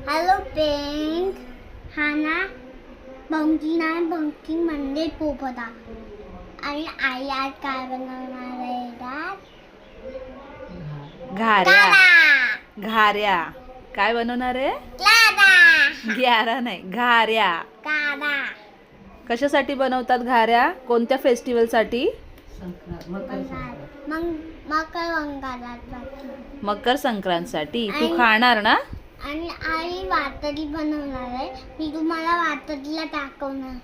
Hello pink. हा ना पंक्किन आहे. पंक्किन म्हणजे पोपटा. आणि आई आज काय बनवणार आहे घाऱ्या. घाऱ्या काय बनवणार आहे? ग्यारा नाही, घाऱ्या. कशासाठी बनवतात घाऱ्या? कोणत्या फेस्टिवल साठी? मकर संक्रांतीसाठी. तू खाणार ना? आणि आई वातडी बनवणार आहे. मी तुम्हाला वातडीला दाखवणार.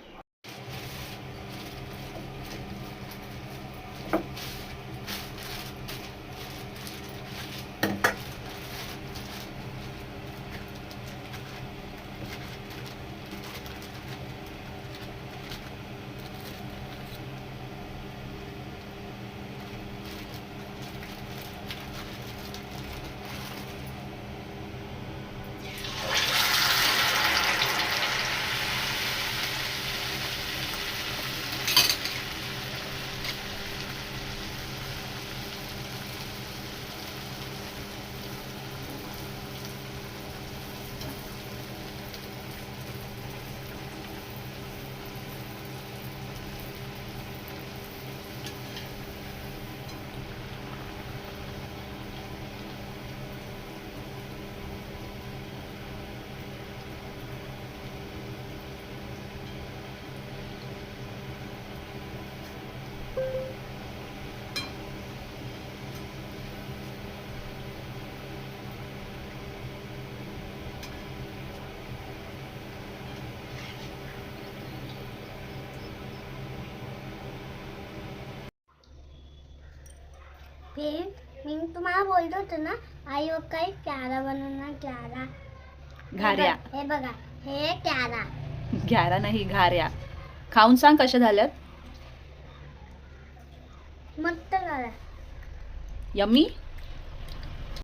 मी तुम्हाला बोलतो होतो ना, आई काही क्यारा बनवणार. क्यारा घाऱ्या. हे बघा, हे क्यारा. घाऱ्या नाही, घाऱ्या. खाऊन सांग कशा झाल्यात. मस्त झाला. यम्मी.